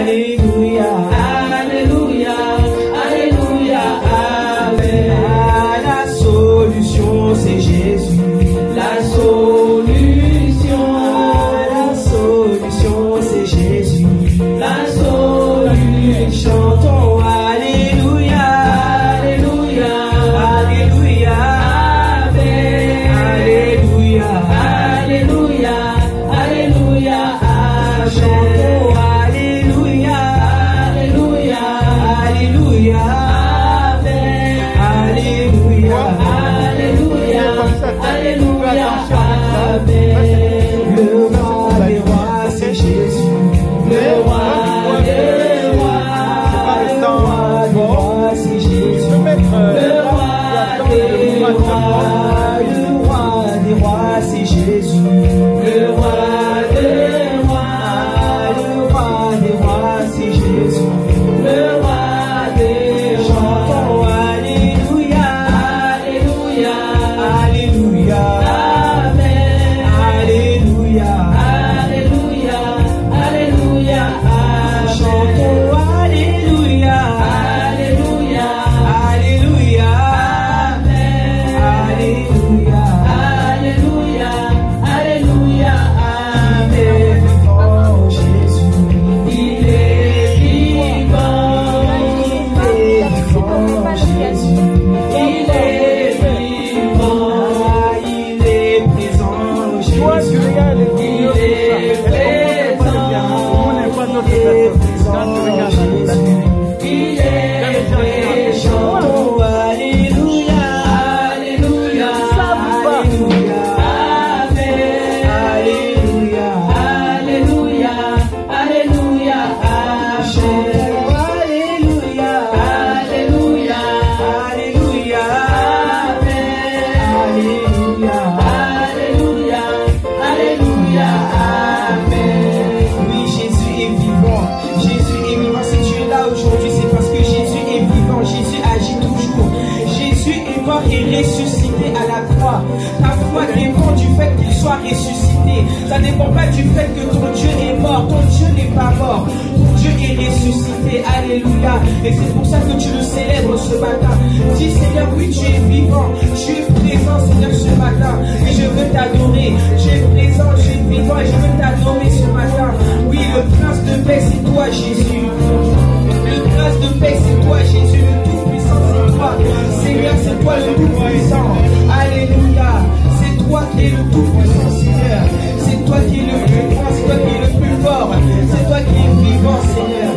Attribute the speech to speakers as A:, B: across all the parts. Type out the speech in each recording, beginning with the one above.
A: Alléluia, Alléluia, Alléluia, Amen. La solution c'est Jésus. La solution c'est Jésus. La solution. Chantons Alléluia, Alléluia, Alléluia, Amen. Alléluia, Alléluia, Alléluia, Amen. Chantons Alléluia, Alléluia, Alléluia, Amen. Alléluia, Alléluia, Alléluia, Amen. Le roi des rois c'est Jésus. Le roi des rois, le roi des rois c'est Jésus. Le roi des rois, le roi des rois c'est Jésus. Le roi des rois, le roi des rois c'est Jésus. Le roi des rois. Chantons Alléluia, Alléluia, Alléluia, Amen. Alléluia, Alléluia, Alléluia, Amen. Chantons Alléluia, Alléluia, Alléluia, Amen. Alléluia, Alléluia, Alléluia, Amen. Oh Jésus, il est vivant, Jésus, il est vivant, il est présent, Jésus, il est présent, il est présent. Alléluia, Alléluia, Alléluia, Amen. Alléluia, Alléluia, Alléluia, Amen. Alléluia, Alléluia, Alléluia, Amen. Alléluia, Alléluia, Alléluia, Amen. Oui, Jésus est vivant. Jésus est vivant. Si tu es là aujourd'hui, c'est parce que Jésus est vivant. Jésus agit toujours. Jésus est mort et ressuscité à la croix. Ta foi dépend du fait qu'il soit ressuscité. Ça ne dépend pas du fait que ton Dieu est mort. Ton Dieu n'est pas mort. Ton Dieu est ressuscité. Alléluia. Et c'est pour ça que tu le célèbres ce matin. Dis Seigneur, oui, tu es vivant. Tu es présent, Seigneur, ce matin. Et je veux t'adorer. Tu es présent, tu es vivant et je veux t'adorer ce matin. Oui, le prince de paix, c'est toi, Jésus. Le prince de paix, c'est toi, Jésus. Le tout-puissant, c'est toi. Seigneur, c'est toi le tout-puissant. Alléluia. C'est toi qui es le tout-puissant, Seigneur. C'est toi qui es le plus grand, c'est toi qui es le plus fort. C'est toi qui es vivant, Seigneur.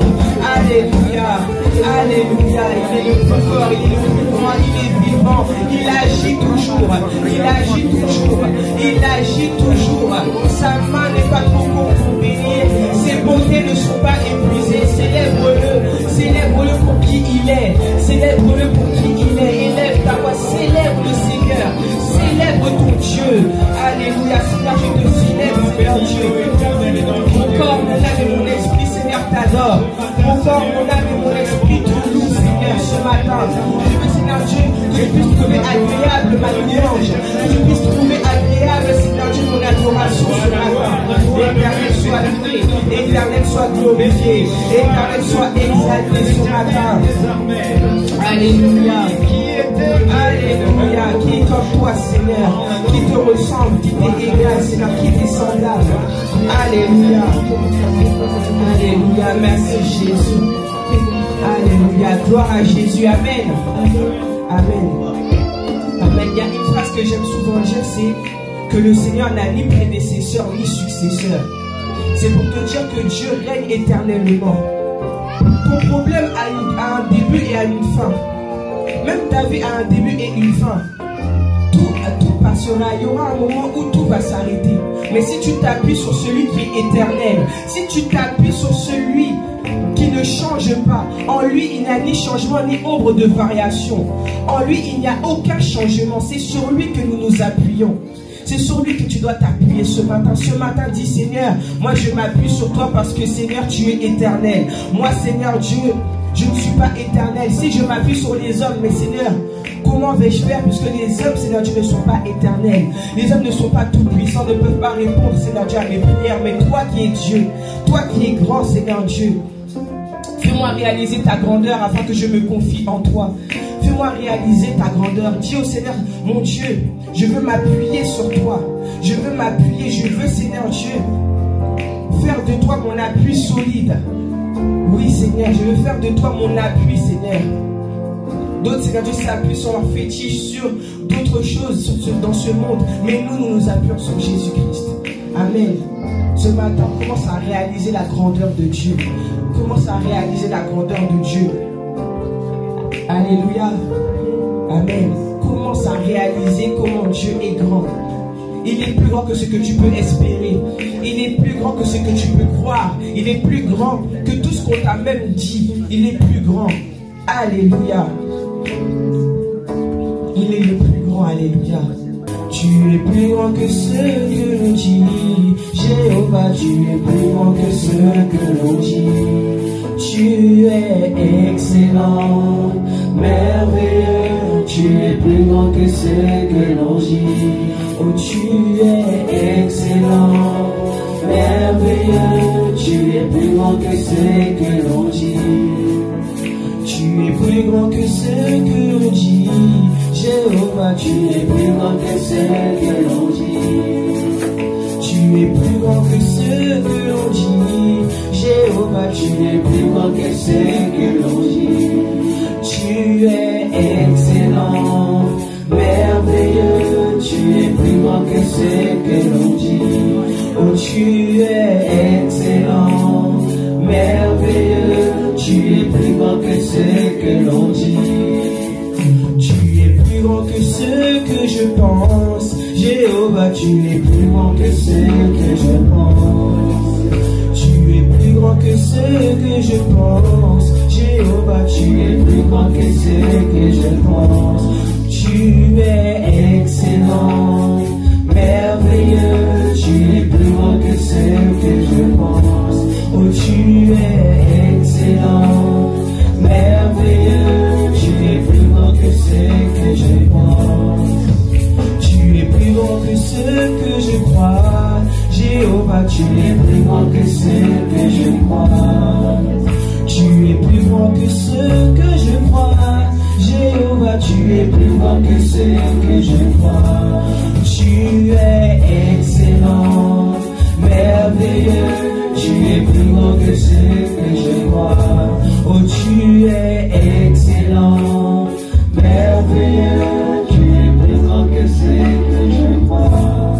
A: Alléluia. Alléluia. Il est le plus fort, il est le plus grand, il est vivant. Il agit toujours. Il agit toujours. Il agit toujours. Sa main n'est pas trop courte pour bénir. Ses bontés ne sont pas épuisées. Célèbre-le. Célèbre-le pour qui il est. Célèbre-le pour qui il est. Élève ta voix. Célèbre le Seigneur. Célèbre ton Dieu. Alléluia. Seigneur, je te célèbre, Seigneur Dieu. Mon corps, mon âme et mon esprit, Seigneur, t'adore. Mon corps, mon âme et mon esprit te louent, Seigneur, ce matin. Je veux, Seigneur Dieu, que je puisse trouver agréable ma louange. Que je puisse trouver agréable, Seigneur Dieu, mon adoration ce matin. Éternel soit loué. Éternel soit glorifié. Éternel soit exalté ce matin. Alléluia. Alléluia. Qui est comme toi, Seigneur, qui te ressemble, qui t'est égal, Seigneur, qui t'est semblable. Alléluia. Alléluia. Merci Jésus. Alléluia. Gloire à Jésus. Amen. Amen. Amen. Il y a une phrase que j'aime souvent dire, c'est que le Seigneur n'a ni prédécesseur ni successeur. C'est pour te dire que Dieu règne éternellement. Ton problème a un début et a une fin. Même ta vie a un début et une fin. Tout passera. Il y aura un moment où tout va s'arrêter. Mais si tu t'appuies sur celui qui est éternel, si tu t'appuies sur celui qui ne change pas, en lui il n'y a ni changement ni ombre de variation. En lui il n'y a aucun changement. C'est sur lui que nous nous appuyons. C'est sur lui que tu dois t'appuyer ce matin. Ce matin, dis Seigneur, moi je m'appuie sur toi parce que Seigneur, tu es éternel. Moi, Seigneur Dieu, je ne suis pas éternel. Si je m'appuie sur les hommes, mais Seigneur, comment vais-je faire puisque les hommes, Seigneur Dieu, ne sont pas éternels. Les hommes ne sont pas tout puissants, ne peuvent pas répondre, Seigneur Dieu, à mes prières. Mais toi qui es Dieu, toi qui es grand, Seigneur Dieu, Fais-moi réaliser ta grandeur afin que je me confie en toi. Fais-moi réaliser ta grandeur. Dis au Seigneur, mon Dieu, je veux m'appuyer sur toi. Je veux m'appuyer, je veux, Seigneur Dieu, faire de toi mon appui solide. Oui, Seigneur, je veux faire de toi mon appui, Seigneur. D'autres, Seigneur Dieu, s'appuient sur leur fétiche, sur d'autres choses dans ce monde. Mais nous nous appuyons sur Jésus-Christ. Amen. Ce matin, on commence à réaliser la grandeur de Dieu. On commence à réaliser la grandeur de Dieu. Alléluia. Amen. Commence à réaliser comment Dieu est grand. Il est plus grand que ce que tu peux espérer. Il est plus grand que ce que tu peux croire. Il est plus grand que tout ce qu'on t'a même dit. Il est plus grand. Alléluia. Il est le plus grand. Alléluia. Tu es plus grand que ce que l'on dit. Jéhovah, tu es plus grand que ce que l'on dit. Tu es excellent, merveilleux. Tu es plus grand que ce que l'on dit. Oh, tu es excellent, merveilleux. Tu es plus grand que ce que l'on dit. Tu es plus grand que ce que l'on dit. Jéhovah, tu es plus grand que ce que l'on dit. Tu es plus grand que ce que l'on dit. Jéhovah, tu es plus grand que ce que l'on dit. Tu es excellent, merveilleux. Tu es plus grand que ce que l'on dit. Oh, tu es excellent, merveilleux. Tu es plus grand que ce que l'on dit. Tu es plus grand que ce que je pense. Jéhovah, tu es plus grand que ce que je pense. Tu es plus grand que ce que je pense. Jéhovah, tu es plus grand que ce que je pense. Tu es excellent, merveilleux. Tu es plus grand que ce que je pense. Oh, tu es excellent, merveilleux. Tu es plus grand que ce que je pense. Tu es plus grand que ce que je crois. Jéhovah, tu es plus grand que ce que je crois. Tu es plus grand que ce que je crois. Jéhovah, tu es plus grand que ce que je crois. Tu es excellent, merveilleux. Tu es plus grand que ce que je crois. Oh, tu es excellent, merveilleux. Tu es plus grand que ce que je crois.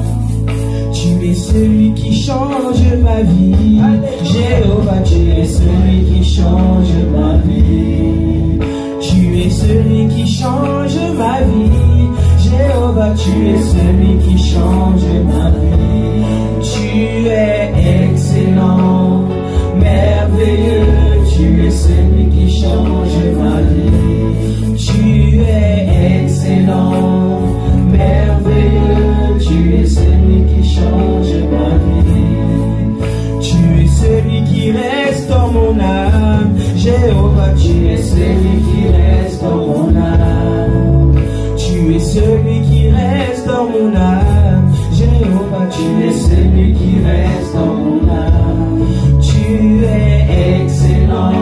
A: Tu es celui qui change ma vie. Jéhovah, tu es celui qui change ma vie. Tu es celui qui change ma vie. Jéhovah, tu es celui qui change ma vie. Tu es excellent, merveilleux. Tu es celui qui change ma vie. Tu es excellent, merveilleux. Tu es celui qui change ma vie. Tu es celui qui restaure mon âme. Jéhovah, tu es celui qui restaure mon âme. Tu es celui qui restaure mon âme. Jéhovah, tu es celui qui restaure mon âme. Tu es excellent,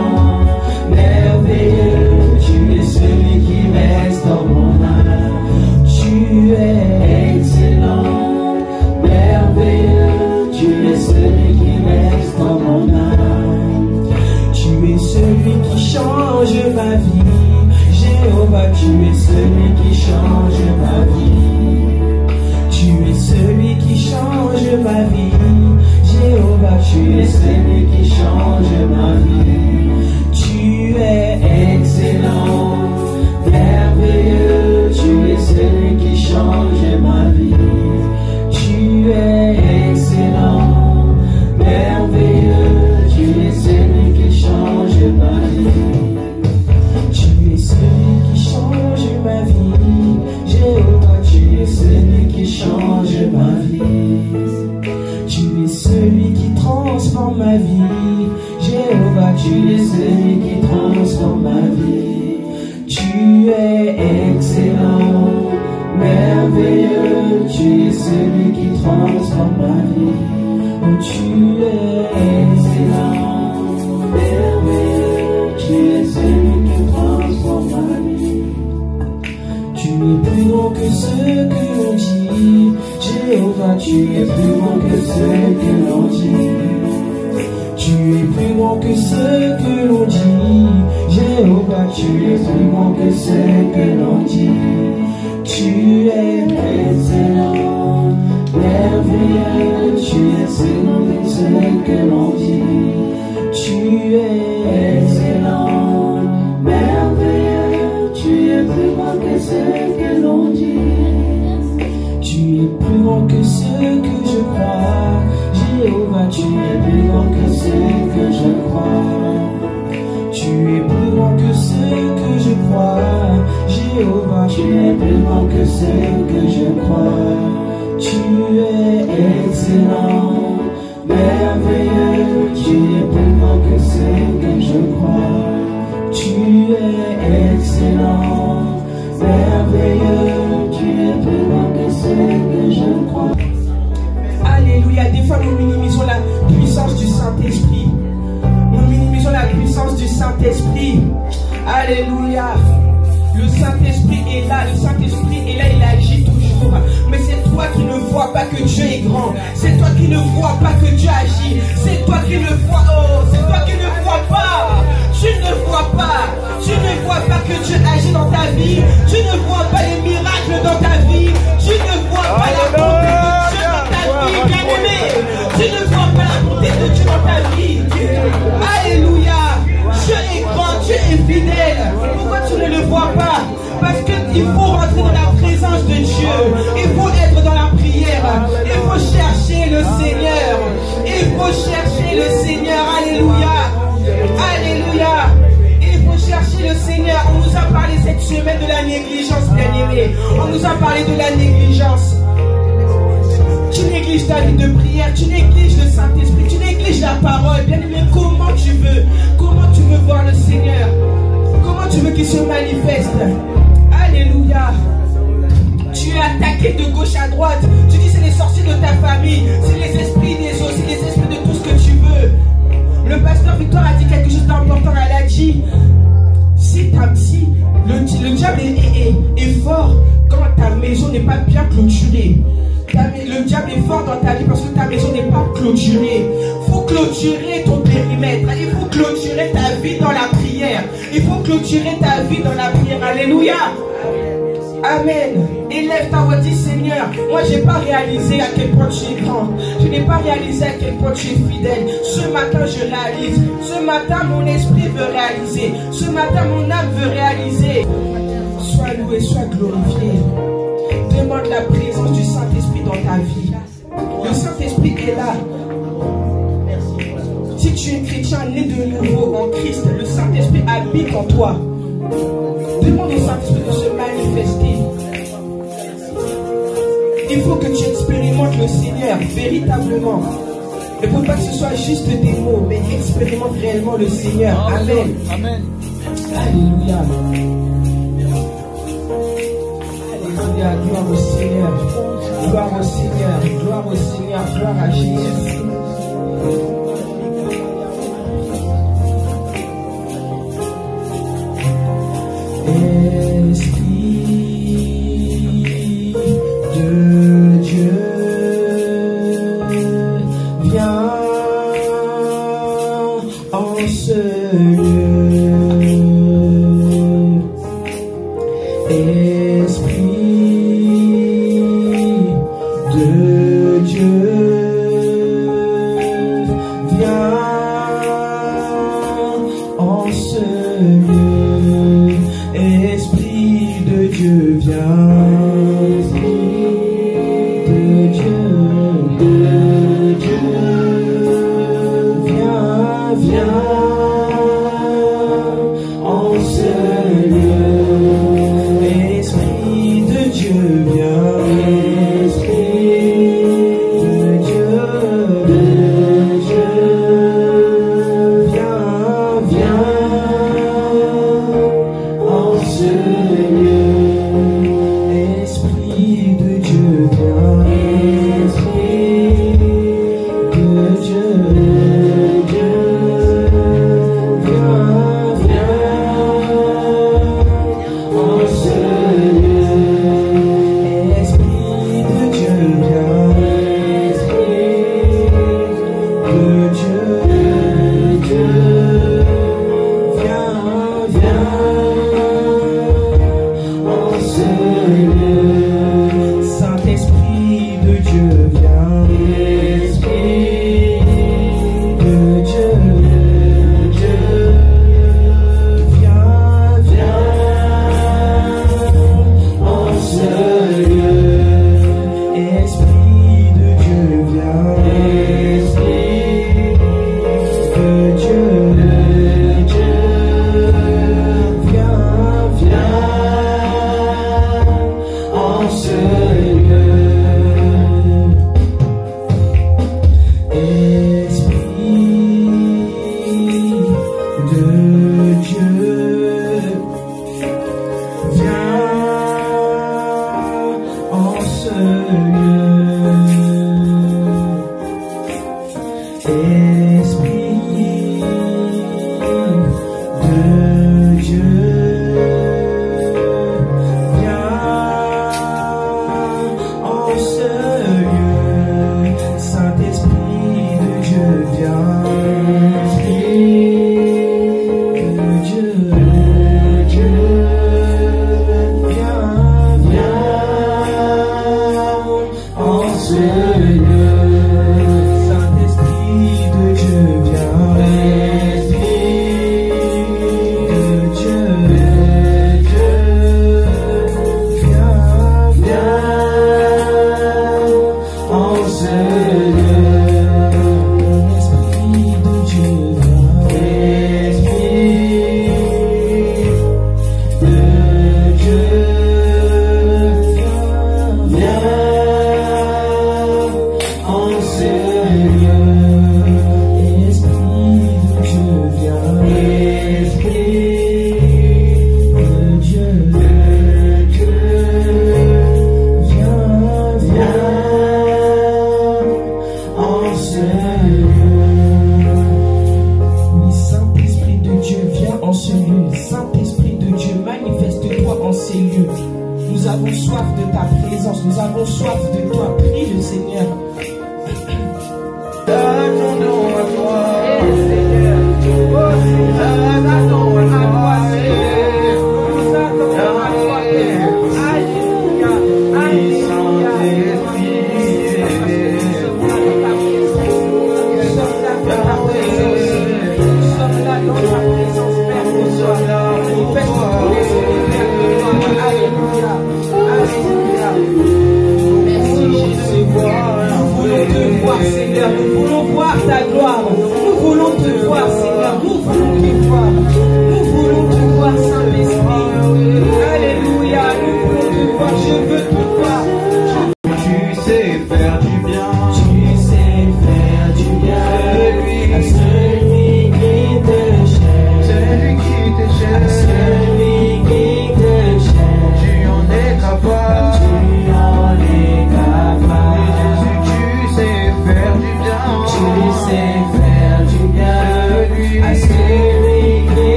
A: merveilleux. Tu es celui qui restaure mon âme. Tu es excellent, merveilleux. Tu es celui qui restaure mon âme. Tu es celui qui change ma vie. Jéhovah, tu es celui qui change ma vie. Tu es celui qui change ma vie. Jéhovah, tu es celui qui change ma vie. Tu es excellent, merveilleux. Tu es celui qui change ma vie. Tu es excellent, merveilleux. Tu es celui qui change ma vie. Tu es celui qui change ma vie. Jéhovah, tu es celui qui change ma vie. Tu es celui qui transforme ma vie. Jéhovah, tu es celui qui transforme ma vie. Tu es excellent, merveilleux. Tu es celui qui transforme ma vie. Oh, tu es excellent, merveilleux. Tu es plus grand que ce que l'on dit. Tu es plus grand que ce que l'on dit. Jéhovah, tu es plus grand que ce que l'on dit. Tu es excellent, merveilleux. Tu es excellent que ce que l'on dit. Tu es excellent, merveilleux. Tu es plus grand que ce que l'on dit. Tu es plus grand que ce que je crois. Jéhovah, tu es plus grand que ce que je crois. Tu es plus grand que ce que je crois. Jéhovah, tu es plus grand que ce que je crois. Tu es excellent, merveilleux. Tu es plus grand que ce que je crois. Tu es excellent, merveilleux. Tu es plus grand que ce que je crois. Alléluia. Des fois, nous minimisons la puissance du Saint-Esprit. Nous minimisons la puissance du Saint-Esprit. Alléluia. Le Saint-Esprit est là. Le Saint-Esprit est là. Il agit toujours. Mais c'est toi qui ne vois pas que Dieu est grand. C'est toi qui ne vois pas que Dieu agit. C'est toi qui ne vois. Oh, c'est toi qui ne vois pas. Tu ne vois pas. Tu ne vois pas que Dieu agit dans ta vie. Tu ne vois pas les miracles dans ta vie. Tu ne vois pas la bonté de Dieu dans ta vie, bien-aimé. Tu ne vois pas la bonté de Dieu dans ta vie. Alléluia. Dieu est grand, Dieu est fidèle. Pourquoi tu ne le vois pas? Parce qu'il faut rentrer dans la présence de Dieu. Il faut être dans la prière. Il faut chercher le Seigneur. Il faut chercher le Seigneur. Alléluia. Alléluia. Il faut chercher le Seigneur. On nous a parlé cette semaine de la négligence, bien-aimé. On nous a parlé de la négligence. Tu négliges ta vie de prière, tu négliges le Saint-Esprit, tu négliges la parole. Bien-aimé, comment tu veux voir le Seigneur? Comment tu veux qu'il se manifeste? Alléluia. Tu es attaqué de gauche à droite. Tu dis c'est les sorciers de ta famille, c'est les esprits des eaux, c'est les esprits de tout ce que tu veux. Le pasteur Victor a dit quelque chose d'important. Elle a dit, si le diable est fort quand ta maison n'est pas bien clôturée. Le diable est fort dans ta vie parce que ta maison n'est pas clôturée. Il faut clôturer ton périmètre. Il faut clôturer ta vie dans la prière. Il faut clôturer ta vie dans la prière. Alléluia. Amen. Élève ta voix, dis Seigneur, moi je n'ai pas réalisé à quel point tu es grand. Je n'ai pas réalisé à quel point tu es fidèle. Ce matin je réalise. Ce matin mon esprit veut réaliser. Ce matin mon âme veut réaliser. Sois loué, sois glorifié. Demande la présence du Saint-Esprit dans ta vie. Le Saint-Esprit est là. Si tu es chrétien né de nouveau en Christ, le Saint-Esprit habite en toi. Demande au Saint-Esprit de se manifester. Il faut que tu expérimentes le Seigneur véritablement. Il ne faut pas que ce soit juste des mots, mais expérimente réellement le Seigneur. Amen.
B: Amen.
A: Alléluia. Alléluia. Gloire au Seigneur. Gloire au Seigneur. Gloire au Seigneur. Gloire à Jésus. Esprit de Dieu, viens en ce lieu. Esprit de Dieu, viens en ce lieu. Esprit de Dieu, viens.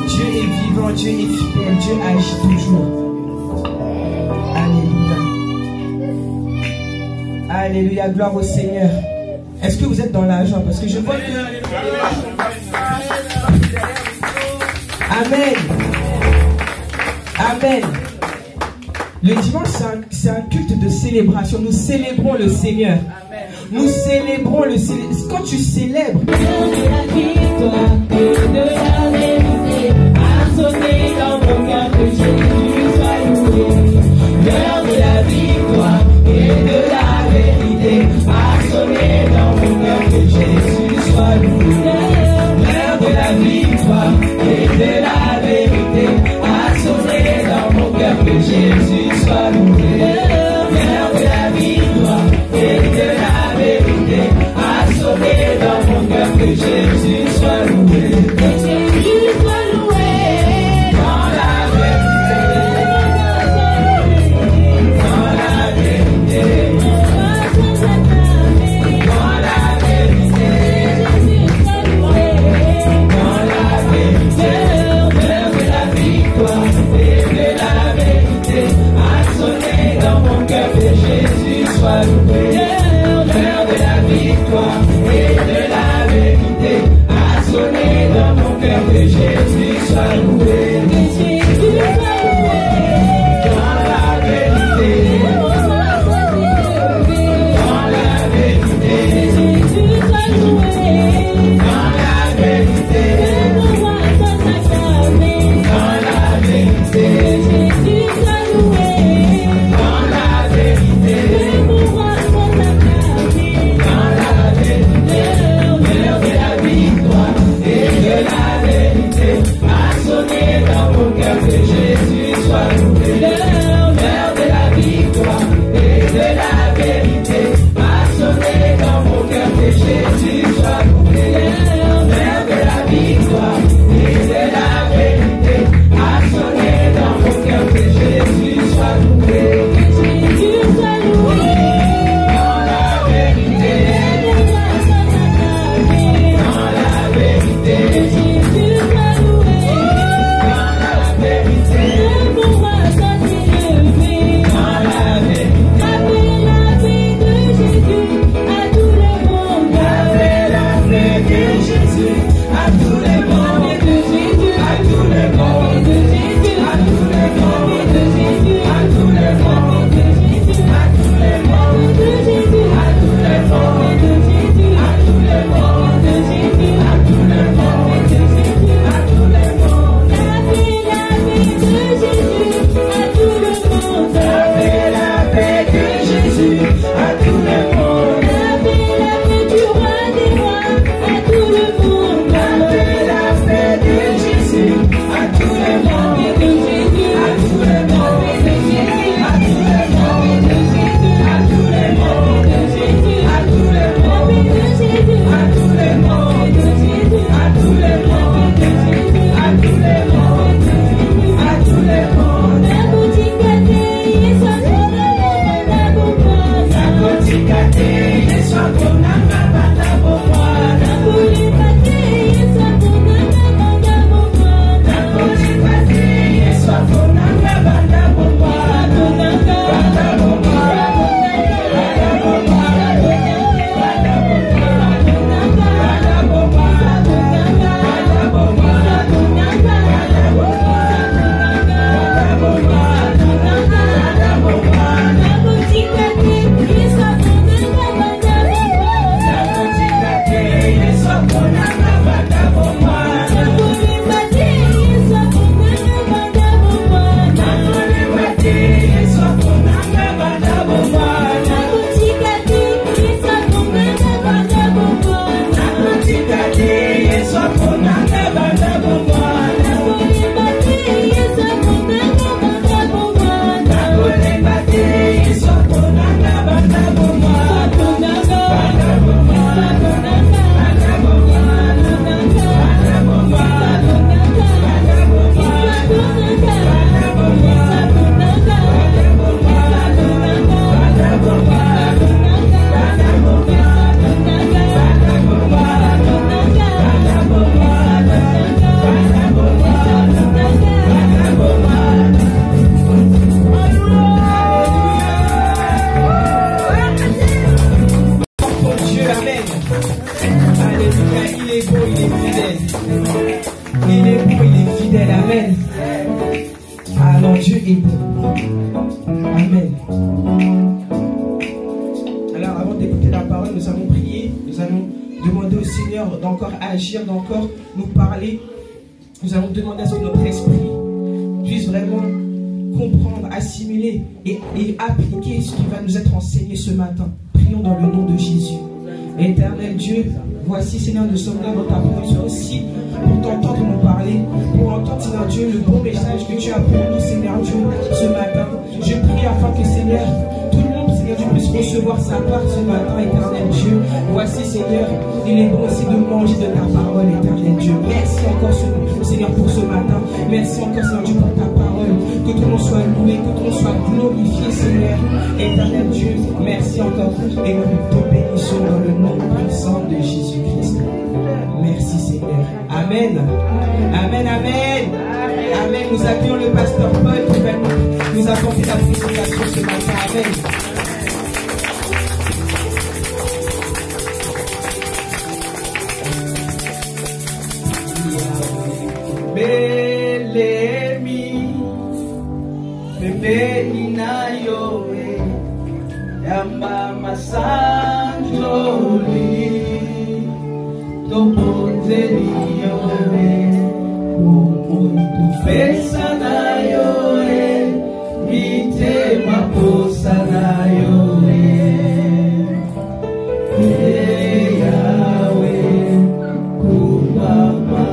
A: Dieu est Dieu est fidèle, Dieu agit toujours. Alléluia. Alléluia, gloire au Seigneur. Est-ce que vous êtes dans la joie? Parce que je vois que... Amen. Amen. Le dimanche, c'est un culte de célébration. Nous célébrons le Seigneur. Nous célébrons le Seigneur. Quand tu célèbres, de la victoire et de la vérité, a sonné dans mon cœur que Jésus soit loué. L'heure de la victoire et de la vérité, a sonné dans mon cœur que Jésus soit loué. L'heure de la victoire et de la vérité, a sonné dans mon cœur que Jésus soit loué. L'heure de la victoire et de la vérité, a sonné dans mon cœur que Jésus soit loué. Que Jésus soit loué dans la vérité, dans la vérité, dans la vérité, Jésus soit loué dans la vérité. L'heure de la victoire et de la vérité, a sonné dans mon cœur que Jésus soit loué. L'heure de la victoire et de la vérité, a sonné dans mon cœur que Jésus soit loué. Que Jésus soit loué dans la vérité, dans la vérité, Jésus soit loué dans la vérité, dans la vérité, Jésus soit loué dans la vérité, dans la vérité. L'heure de la victoire et de la vérité, a sonné dans mon cœur que Jésus soit loué. L'heure de la victoire et de la vérité, a sonné dans mon cœur que Jésus soit loué. L'heure de la victoire et de la vérité, a sonné dans mon cœur que Jésus soit loué. Que Jésus soit loué dans la vérité, dans la vérité, Jésus soit loué dans la vérité, dans la vérité. Appelez la paix de Jésus à tout le monde. Appelez la paix de Jésus à tout le monde. À tout le monde. À tout le monde. À tout le monde. À tout le monde. À tout le monde. À tout le monde. À tout le monde. À tout le monde. Appelez la paix de Jésus à tout le monde. Appelez la paix de Jésus à tout le monde. Appelez la paix du roi des rois à tout le monde. Appelez la paix de Jésus à tout le monde. fidèle. Amen. Alors Dieu est bon. Amen. Alors avant d'écouter la parole, nous allons prier. Nous allons demander au Seigneur d'encore agir, d'encore nous parler. Nous allons demander à ce que notre esprit puisse vraiment comprendre, assimiler et appliquer ce qui va nous être enseigné ce matin. Prions dans le nom de Jésus. Éternel Dieu, voici Seigneur, nous sommes là dans ta position aussi pour t'entendre nous parler, pour entendre Seigneur Dieu le bon message que tu as pour nous Seigneur Dieu ce matin. Je prie afin que Seigneur, tout le monde Seigneur Dieu puisse recevoir sa part ce matin, éternel Dieu. Voici Seigneur, il est bon aussi de manger de ta parole, éternel Dieu. Merci encore Seigneur pour ce matin. Merci encore Seigneur Dieu pour ta parole. Que ton nom soit loué, que ton nom soit glorifié Seigneur, éternel Dieu. Merci encore et nous te bénissons dans le nom puissant de Jésus-Christ. Merci Seigneur. Amen. Amen, amen. Amen. Nous accueillons le pasteur Paul qui va nous apporter la présentation ce matin. Amen.
B: Belemi, pembeni nayo yamba masanjoli, tobonzeli yowe, umuntu pesa nayo mite maposa nayo yawe kumama.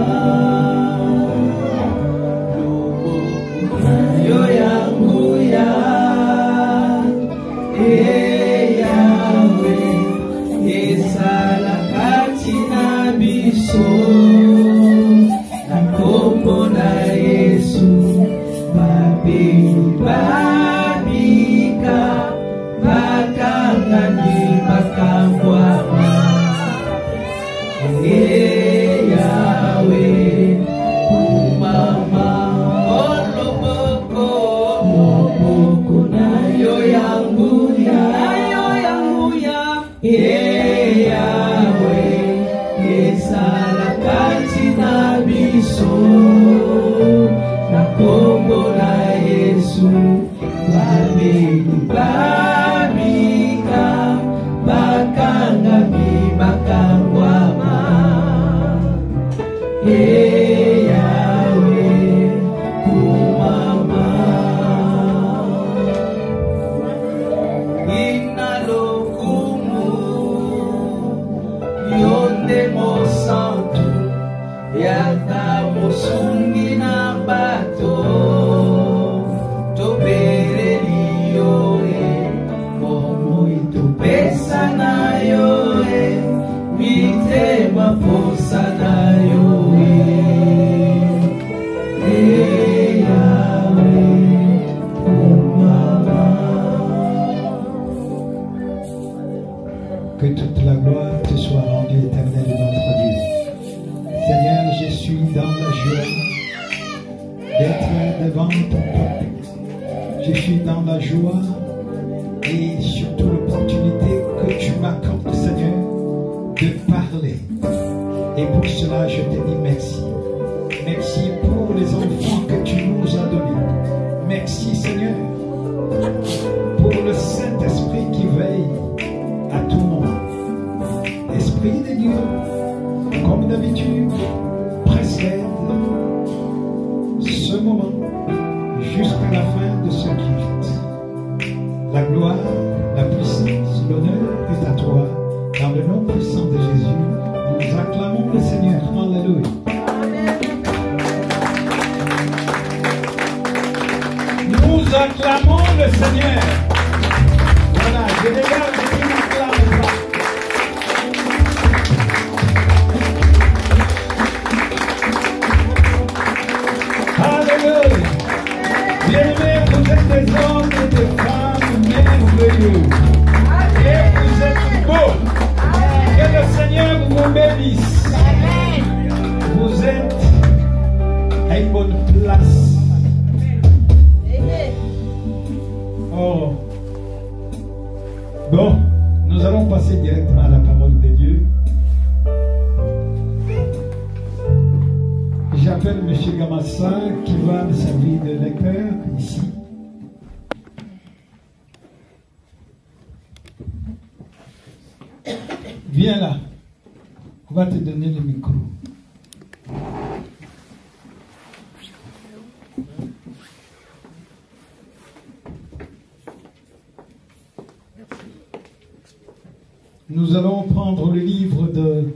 C: Que toute la gloire te soit rendue, éternel notre Dieu. Seigneur, je suis dans la joie d'être devant ton peuple. Je suis dans la joie et surtout l'opportunité que tu m'accordes, Seigneur, de parler. Et pour cela, je te dis merci. Merci pour les enfants que tu nous as donnés. Merci, Seigneur, pour le Saint-Esprit qui veille à tout moment. Esprit de Dieu, comme d'habitude, précède ce moment jusqu'à la fin de ce culte. La gloire, la puissance, l'honneur est à toi. Dans le nom puissant de Jésus, nous acclamons le Seigneur. Alléluia. Nous acclamons le Seigneur. Voilà, je regarde et je n'acclame pas. Alléluia. Bien-aimés, vous êtes des hommes et des femmes merveilleux. Et vous êtes beaux. Que le Seigneur vous bénisse. Vous êtes à une bonne place. Oh. Bon, nous allons passer directement à la parole de Dieu. J'appelle M. à ma soeur qui va me servir de lecteur ici. Viens là. On va te donner le micro. Nous allons prendre le livre de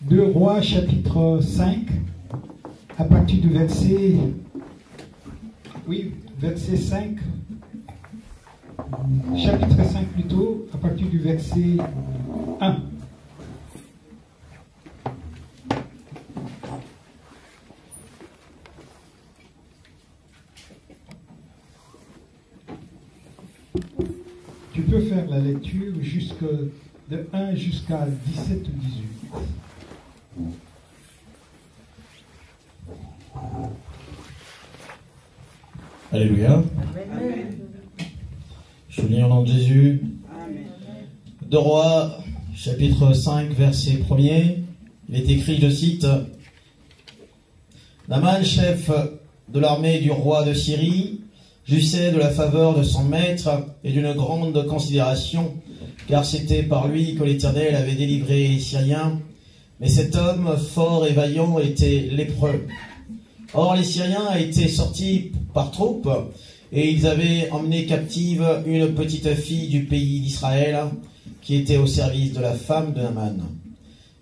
C: 2 Rois, chapitre 5, à partir du verset 5, chapitre 5 plutôt, à partir du verset 1. Tu peux faire la lecture de 1 jusqu'à 17 ou 18.
D: Alléluia.
A: Amen.
D: Je lis au nom de Jésus.
A: Amen.
D: 2 Rois, chapitre 5, verset 1er. Il est écrit, je cite, « Naman, chef de l'armée du roi de Syrie, jouissait de la faveur de son maître et d'une grande considération, car c'était par lui que l'Éternel avait délivré les Syriens. Mais cet homme, fort et vaillant, était lépreux. Or, les Syriens étaient sortis par troupes, et ils avaient emmené captive une petite fille du pays d'Israël, qui était au service de la femme de Naman.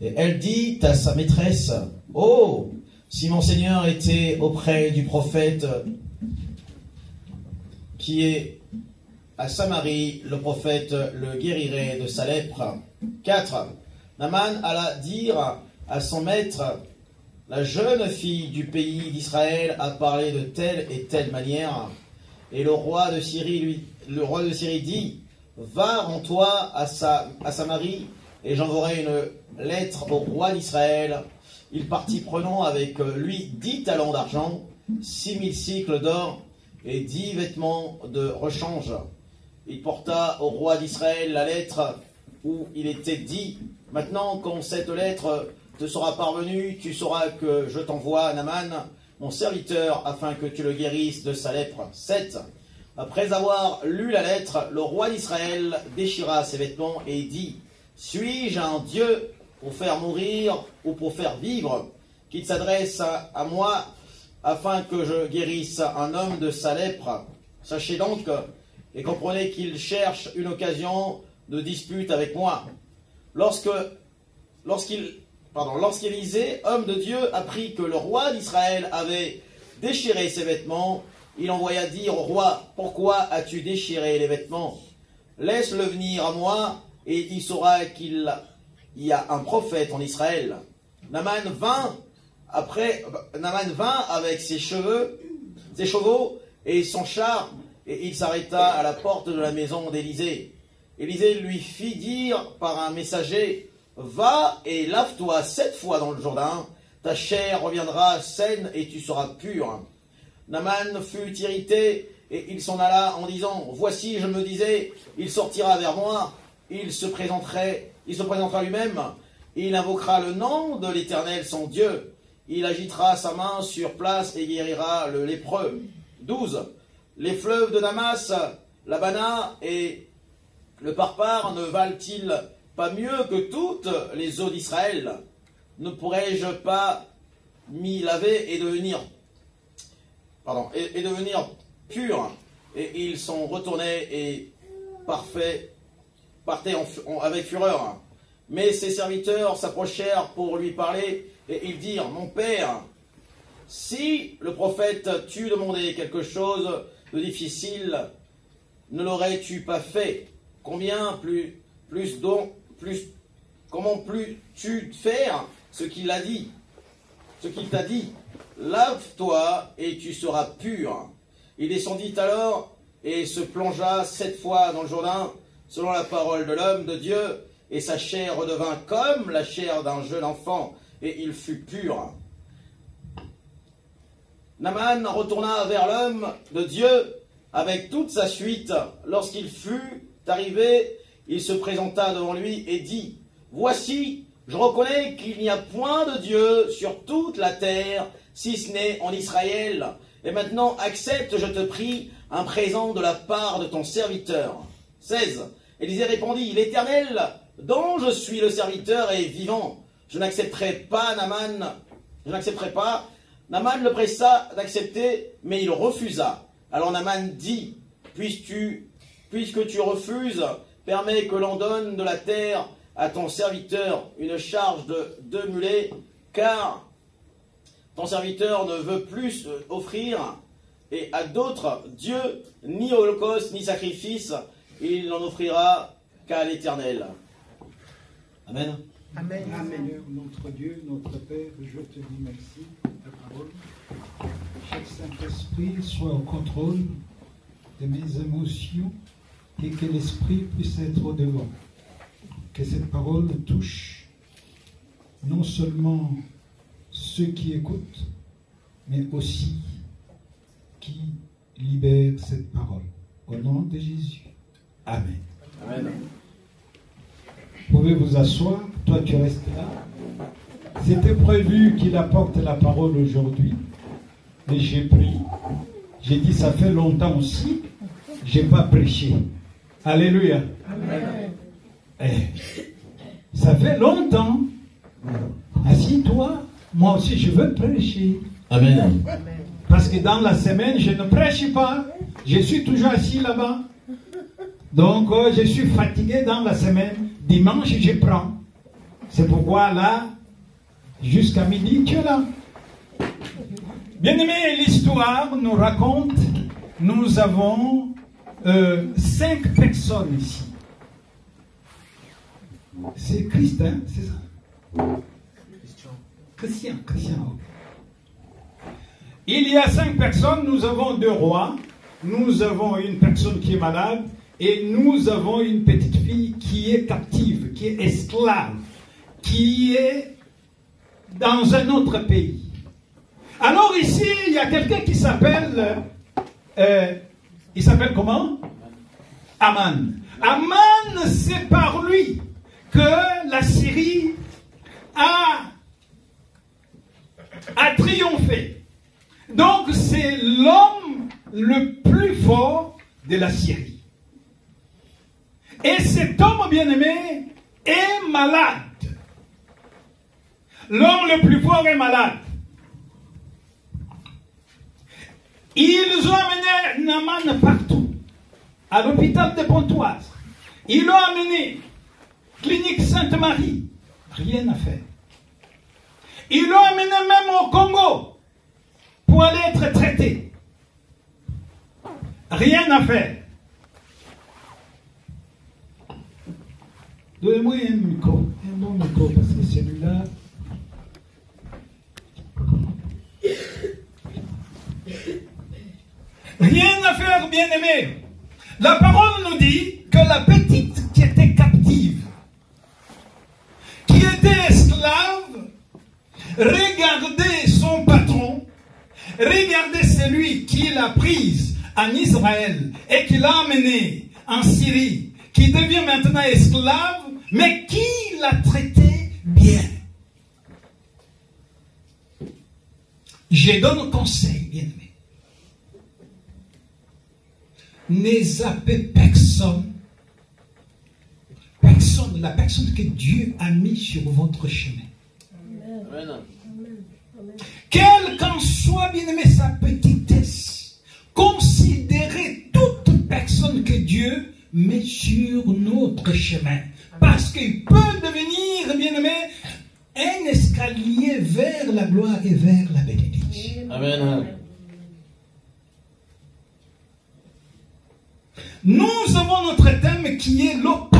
D: Et elle dit à sa maîtresse, « Oh, si mon Seigneur était auprès du prophète qui est à Samarie, le prophète le guérirait de sa lèpre. » 4. Naman alla dire à son maître, « La jeune fille du pays d'Israël a parlé de telle et telle manière. » Et le roi de Syrie dit, « Va, rends-toi à Samarie, et j'enverrai une lettre au roi d'Israël. » Il partit prenant avec lui 10 talents d'argent, 6000 cycles d'or et 10 vêtements de rechange. Il porta au roi d'Israël la lettre où il était dit, « Maintenant, quand cette lettre te sera parvenue, tu sauras que je t'envoie Naman, mon serviteur, afin que tu le guérisses de sa lèpre. » 7. Après avoir lu la lettre, le roi d'Israël déchira ses vêtements et dit, « Suis-je un Dieu pour faire mourir ou pour faire vivre, qu'il s'adresse à moi afin que je guérisse un homme de sa lèpre? Sachez donc et comprenez qu'il cherche une occasion de dispute avec moi. » Lorsqu'Élisée, homme de Dieu, apprit que le roi d'Israël avait déchiré ses vêtements, il envoya dire au roi, « Pourquoi as-tu déchiré les vêtements? Laisse-le venir à moi, et il saura qu'il y a un prophète en Israël. » Naman vint avec ses chevaux et son char, et il s'arrêta à la porte de la maison d'Élisée. Élisée lui fit dire par un messager, « Va et lave-toi 7 fois dans le Jourdain, ta chair reviendra saine et tu seras pur. » Naman fut irrité et il s'en alla en disant, « Voici, je me disais, il sortira vers moi, il se présentera lui-même, il invoquera le nom de l'Éternel son Dieu, il agitera sa main sur place et guérira le lépreux. » 12. Les fleuves de Damas, l'Abana et le Parpar ne valent-ils pas mieux que toutes les eaux d'Israël? Ne pourrais-je pas m'y laver et devenir pur? Et ils sont retournés et partaient avec fureur. Mais ses serviteurs s'approchèrent pour lui parler et ils dirent, « Mon père, si le prophète t'eût demandé quelque chose de difficile, ne l'aurais-tu pas fait? Comment plus-tu faire ce qu'il t'a dit? Lave-toi et tu seras pur. » Il descendit alors et se plongea 7 fois dans le Jourdain, selon la parole de l'homme de Dieu, et sa chair redevint comme la chair d'un jeune enfant, et il fut pur. Naman retourna vers l'homme de Dieu avec toute sa suite. Lorsqu'il fut arrivé, il se présenta devant lui et dit, « Voici, je reconnais qu'il n'y a point de Dieu sur toute la terre, si ce n'est en Israël. Et maintenant, accepte, je te prie, un présent de la part de ton serviteur. 16. Élisée répondit, l'Éternel, dont je suis le serviteur, est vivant. Je n'accepterai pas Naaman. Je n'accepterai pas. Naaman le pressa d'accepter, mais il refusa. Alors Naaman dit, puisque tu refuses, permets que l'on donne de la terre à ton serviteur une charge de 2 mulets, car ton serviteur ne veut plus offrir et à d'autres dieux ni holocauste ni sacrifice, il n'en offrira qu'à l'Éternel. Amen.
C: Amen. Seigneur, notre Dieu, notre Père, je te dis merci pour ta parole. Chaque Saint-Esprit soit au contrôle de mes émotions et que l'Esprit puisse être au-devant. Que cette parole touche non seulement ceux qui écoutent, mais aussi qui libèrent cette parole. Au nom de Jésus. Amen.
D: Amen.
C: Vous pouvez vous asseoir, toi tu restes là. C'était prévu qu'il apporte la parole aujourd'hui. Mais j'ai pris. J'ai dit ça fait longtemps aussi. J'ai pas prêché. Alléluia. Amen. Ça fait longtemps. Assis-toi. Moi aussi je veux prêcher.
D: Amen.
C: Parce que dans la semaine je ne prêche pas. Je suis toujours assis là-bas. Donc je suis fatigué dans la semaine. Dimanche, je prends. C'est pourquoi là, jusqu'à midi, tu es là. Bien-aimé, l'histoire nous raconte, nous avons 5 personnes ici. C'est Christ, hein, c'est ça? Christian. Il y a 5 personnes, nous avons 2 rois, nous avons une personne qui est malade, et nous avons une petite fille qui est captive, qui est esclave, qui est dans un autre pays. Alors ici, il y a quelqu'un qui s'appelle... il s'appelle comment? Aman. Aman, c'est par lui que la Syrie a triomphé. Donc c'est l'homme le plus fort de la Syrie. Et cet homme bien-aimé est malade. L'homme le plus fort est malade. Ils ont amené Naaman partout. À l'hôpital de Pontoise. Ils l'ont amené. Clinique Sainte-Marie. Rien à faire. Ils l'ont amené même au Congo. Pour aller être traité. Rien à faire. Donnez-moi un bon micro, parce que celui-là... Rien à faire, bien-aimé. La parole nous dit que la petite qui était captive, qui était esclave, regardait son patron, regardait celui qui l'a prise en Israël et qui l'a amenée en Syrie, qui devient maintenant esclave, mais qui l'a traité bien. Je donne un conseil, bien-aimé. Ne zappez personne. La personne que Dieu a mis sur votre chemin.
D: Amen.
C: Quelle qu'en soit, bien-aimé, sa petitesse, considérez toute personne que Dieu met sur notre chemin. Parce qu'il peut devenir, bien-aimé, un escalier vers la gloire et vers la bénédiction.
D: Amen.
C: Nous avons notre thème qui est l'opportunité.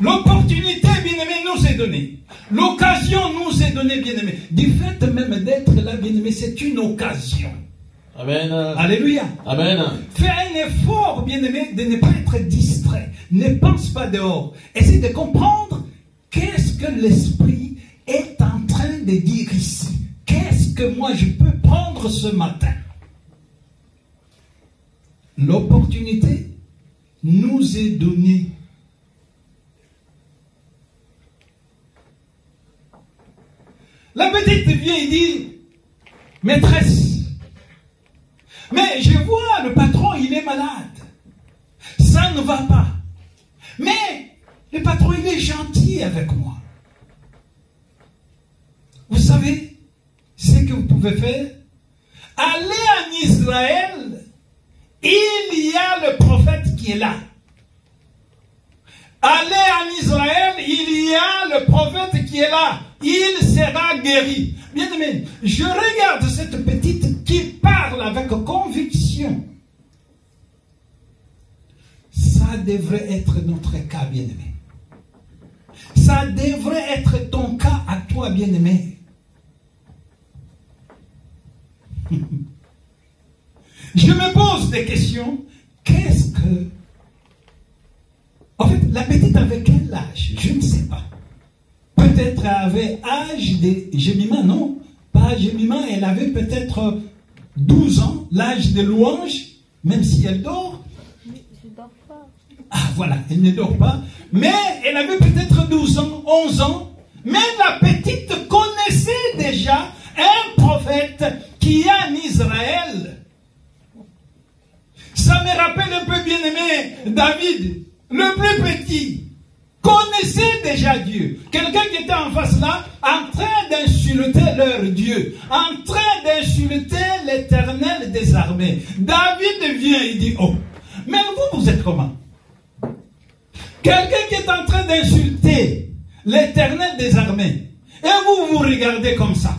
C: L'opportunité, bien-aimé, nous est donnée. L'occasion nous est donnée, bien-aimé. Du fait même d'être là, bien-aimé, c'est une occasion.
D: Amen.
C: Alléluia.
D: Amen.
C: Fais un effort, bien-aimé, de ne pas être distrait. Ne pense pas dehors. Essaye de comprendre qu'est-ce que l'Esprit est en train de dire ici. Qu'est-ce que moi je peux prendre ce matin? L'opportunité nous est donnée.
E: La petite vient et dit, maîtresse, mais je vois le patron, il est malade. Ça ne va pas. Mais le patron, il est gentil avec moi. Vous savez ce que vous pouvez faire? Allez en Israël, il y a le prophète qui est là. Allez en Israël, il y a le prophète qui est là. Il sera guéri. Bien aimé, je regarde cette petite qui parle avec conviction. Ça devrait être notre cas, bien aimé. Ça devrait être ton cas à toi, bien aimé. Je me pose des questions. Qu'est-ce que... En fait, la petite avait quel âge? Je ne sais pas. Peut-être elle avait âge de Jemima, non? Pas Jemima, elle avait peut-être 12 ans, l'âge de louange, même si elle dort.
F: Je dors pas.
E: Ah voilà, elle ne dort pas. Mais elle avait peut-être 12 ans, 11 ans. Mais la petite connaissait déjà un prophète qui est en Israël. Ça me rappelle un peu, bien aimé, David, le plus petit, connaissait déjà Dieu. Quelqu'un qui était en face là, en train d'insulter leur Dieu, en train d'insulter l'Éternel des armées. David vient et dit, oh, mais vous êtes comment? Quelqu'un qui est en train d'insulter l'Éternel des armées, et vous vous regardez comme ça.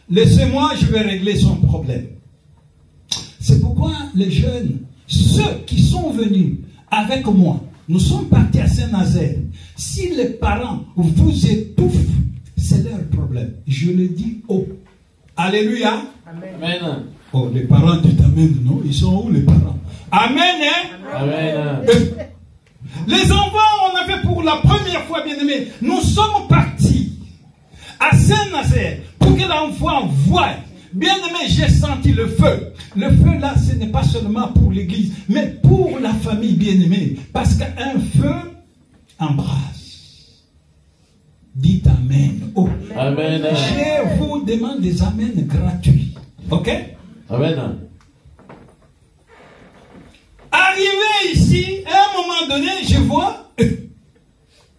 E: Laissez-moi, je vais régler son problème. C'est pourquoi les jeunes, ceux qui sont venus avec moi, nous sommes partis à Saint-Nazaire. Si les parents vous étouffent, c'est leur problème. Je le dis haut. Alléluia.
B: Amen.
E: Oh, les parents disent Amen, non? Ils sont où les parents? Amen, hein?
B: Amen.
E: Les enfants, on a fait pour la première fois, bien aimés. Nous sommes partis à Saint-Nazaire pour que l'enfant voie. Bien aimé, j'ai senti le feu. Le feu là, ce n'est pas seulement pour l'église, mais pour la famille bien aimée. Parce qu'un feu embrasse. Dites Amen. Oh.
B: Amen.
E: Je vous demande des Amen gratuits. Ok?
B: Amen.
E: Arrivé ici, à un moment donné, je vois,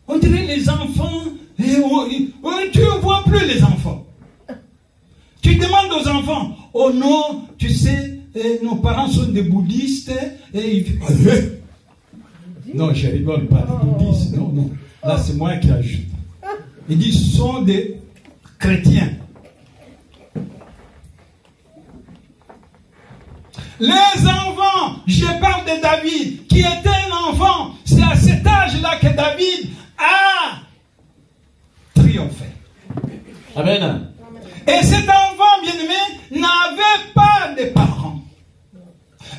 E: on dirait les enfants, tu ne vois plus les enfants. Tu demandes aux enfants, oh non, tu sais, nos parents sont des bouddhistes, et ils disent, non, je rigole pas, des bouddhistes, non, non, là c'est moi qui ajoute. Ils disent, ce sont des chrétiens. Les enfants, je parle de David, qui était un enfant, c'est à cet âge-là que David a triomphé.
B: Amen.
E: Et cet enfant, bien-aimé, n'avait pas de parents.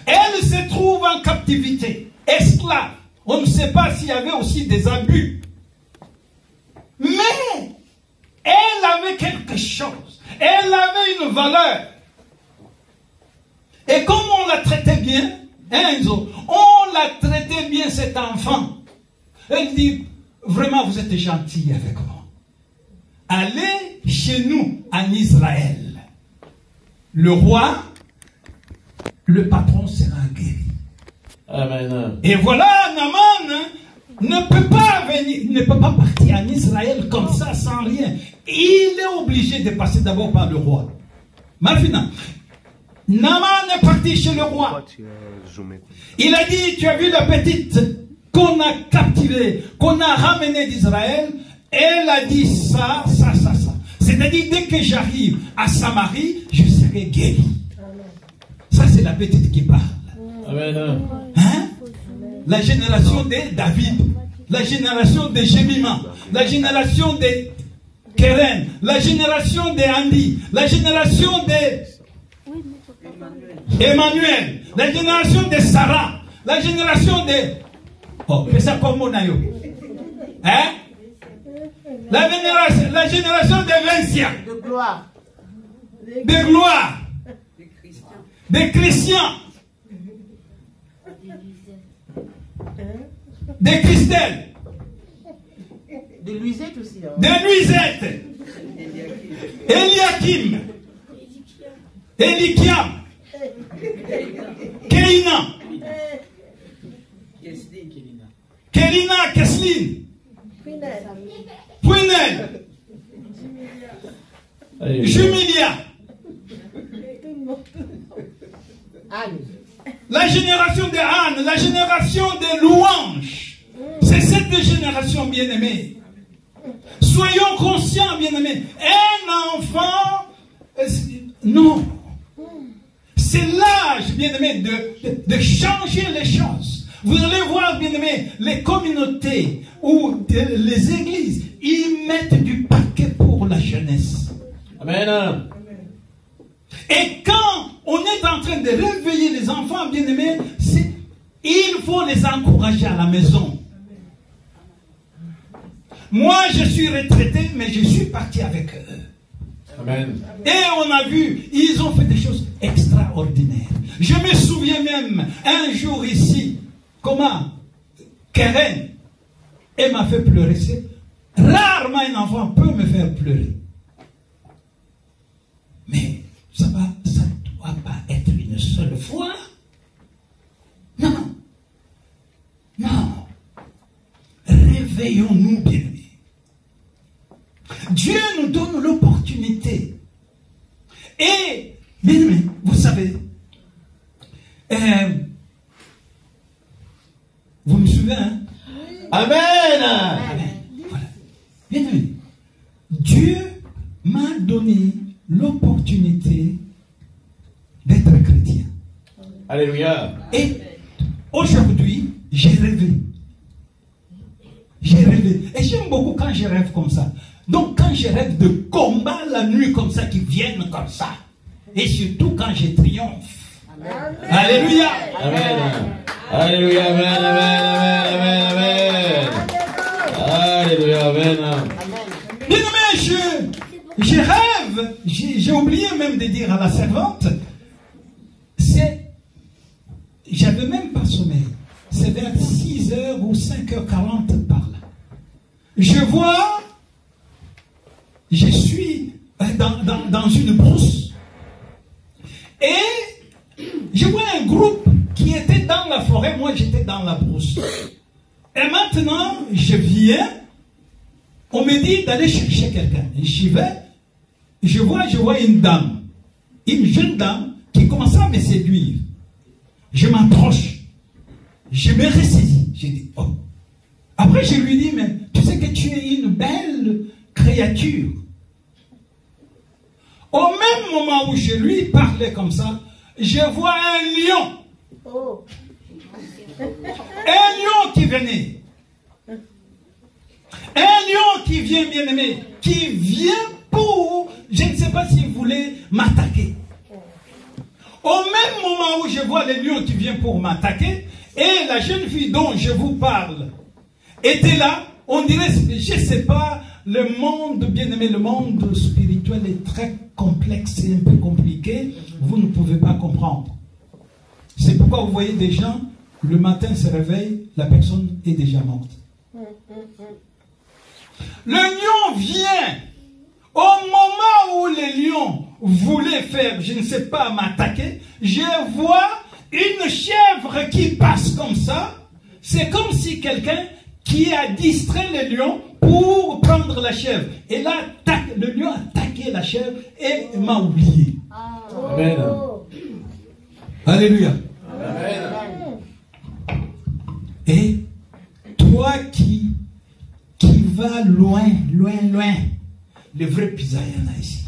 E: Elle se trouve en captivité, esclave. On ne sait pas s'il y avait aussi des abus. Mais, elle avait quelque chose. Elle avait une valeur. Et comme on la traitait bien, Enzo, on la traitait bien cet enfant. Elle dit, vraiment vous êtes gentil avec moi. Allez chez nous en Israël. Le roi, le patron sera guéri.
B: Amen.
E: Et voilà, Naaman ne peut pas venir, ne peut pas partir en Israël comme ça sans rien. Il est obligé de passer d'abord par le roi. Maintenant, Naaman est parti chez le roi. Il a dit, tu as vu la petite qu'on a captivée, qu'on a ramenée d'Israël. Elle a dit ça, ça, ça, ça. C'est-à-dire, dès que j'arrive à Samarie, je serai guéri. Ça, c'est la petite qui parle.
B: Amen.
E: Hein? La génération de David, la génération de Jemima, la génération de Keren, la génération de Andy, la génération de Emmanuel, la génération de Sarah, la génération de... Oh, fais ça comme mon aïe. Hein? La génération de Vincia.
A: De gloire.
E: De gloire. Des chrétiens. Des Christelle.
A: De Luisette aussi. Hein.
E: De Luisette. Eliakim, Elikiam, Keina, Kelina, Keslin, Punel, Jumilia. La génération de Anne, la génération des louanges. C'est cette génération, bien-aimée. Soyons conscients, bien-aimés. Un enfant, non. C'est l'âge, bien-aimé, de changer les choses. Vous allez voir, bien-aimé, les communautés ou les églises, ils mettent du paquet pour la jeunesse.
B: Amen.
E: Et quand on est en train de réveiller les enfants, bien-aimés, il faut les encourager à la maison. Moi, je suis retraité, mais je suis parti avec eux.
B: Amen.
E: Et on a vu, ils ont fait des choses extraordinaires. Je me souviens même, un jour ici, comment Karen, elle m'a fait pleurer. Rarement un enfant peut me faire pleurer. Mais ça ne doit pas être une seule fois. Non. Non. Réveillons-nous, bien-aimés. Dieu nous donne l'opportunité. Et, bien-aimés, vous savez, vous me suivez, hein?
B: Amen.
E: Amen. Voilà. Bien-aimés, Dieu m'a donné l'opportunité d'être chrétien.
B: Alléluia.
E: Et aujourd'hui, j'ai rêvé. J'ai rêvé. Et j'aime beaucoup quand je rêve comme ça. Donc quand je rêve de combats la nuit comme ça, qui viennent comme ça. Et surtout quand je triomphe. Amen. Alléluia.
B: Amen. Alléluia. Amen. Amen. Amen. Amen. Alléluia. Amen.
E: Bien aimé, je rêve. J'ai oublié même de dire à la servante. J'avais même pas sommeil. C'est vers 6h ou 5h40 par là. Je vois, je suis dans une brousse. Et je vois un groupe qui était dans la forêt. Moi, j'étais dans la brousse. Et maintenant, je viens. On me dit d'aller chercher quelqu'un. J'y vais. Je vois une dame. Une jeune dame qui commence à me séduire. Je m'approche. Je me ressaisis. J'ai dit, oh. Après, je lui dis, mais tu sais que tu es une belle créature. Au même moment où je lui parlais comme ça, je vois un lion. Oh. Un lion qui venait. Un lion qui vient, bien aimé, qui vient pour, je ne sais pas s'il voulait m'attaquer. Au même moment où je vois le lion qui vient pour m'attaquer, et la jeune fille dont je vous parle était là, on dirait, je ne sais pas, le monde, bien aimé, le monde spirituel est très complexe et un peu compliqué, vous ne pouvez pas comprendre. C'est pourquoi vous voyez des gens, le matin se réveille, la personne est déjà morte. Le lion vient. Au moment où le lion voulait faire, je ne sais pas, m'attaquer, je vois une chèvre qui passe comme ça. C'est comme si quelqu'un qui a distrait le lion pour prendre la chèvre. Et là, le lion a attaqué la chèvre et m'a oublié.
B: Amen.
E: Alléluia.
B: Amen.
E: Et toi qui vas loin, le vrai pizza, il y en a ici.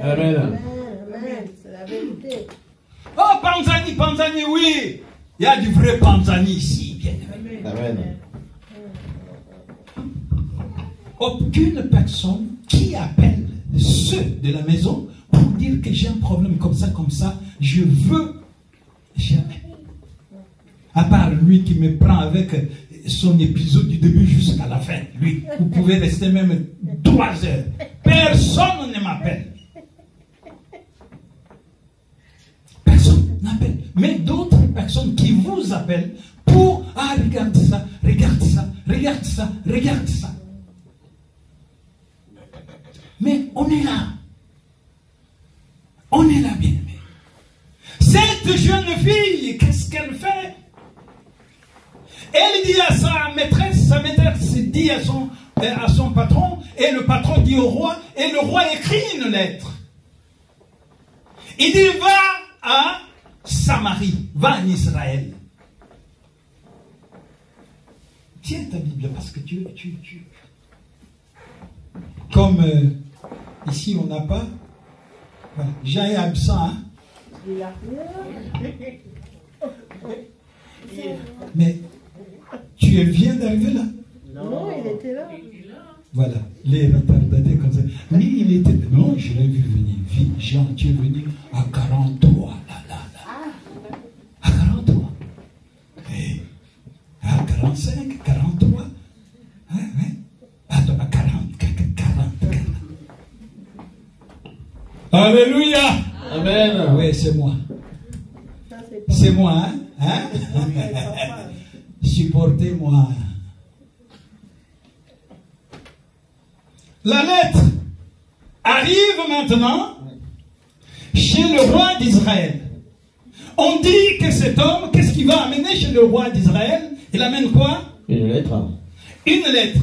B: Amen.
A: Amen. C'est la vérité.
E: Oh, Panzani, oui. Il y a du vrai Panzani ici, bien aimé.
B: Amen.
E: Aucune personne qui appelle ceux de la maison pour dire que j'ai un problème comme ça, je veux jamais. À part lui qui me prend avec son épisode du début jusqu'à la fin. Lui, vous pouvez rester même 3 heures. Personne ne m'appelle. Personne n'appelle. Mais d'autres personnes qui vous appellent pour « Ah, regarde ça. » Mais on est là. Écoutez-moi là, bien-aimé. Cette jeune fille, qu'est-ce qu'elle fait? Elle dit à sa maîtresse dit à son patron, et le patron dit au roi, et le roi écrit une lettre. Il dit, va à Samarie, va en Israël. Tiens ta Bible, parce que comme ici on n'a pas, voilà. Jean est absent, hein? Mais tu viens d'arriver là?
F: Non, il était là.
E: Voilà, les retardataires comme ça. Mais il était... Non, je l'ai vu venir. Jean, tu es venu à 43. À 43. Et à 45, 43. Hein? Attends, à 40. Alléluia.
B: Amen.
E: Oui, c'est moi. C'est moi, hein? Supportez-moi. La lettre arrive maintenant chez le roi d'Israël. On dit que cet homme, qu'est-ce qu'il va amener chez le roi d'Israël? Il amène quoi?
B: Une lettre.
E: Une lettre.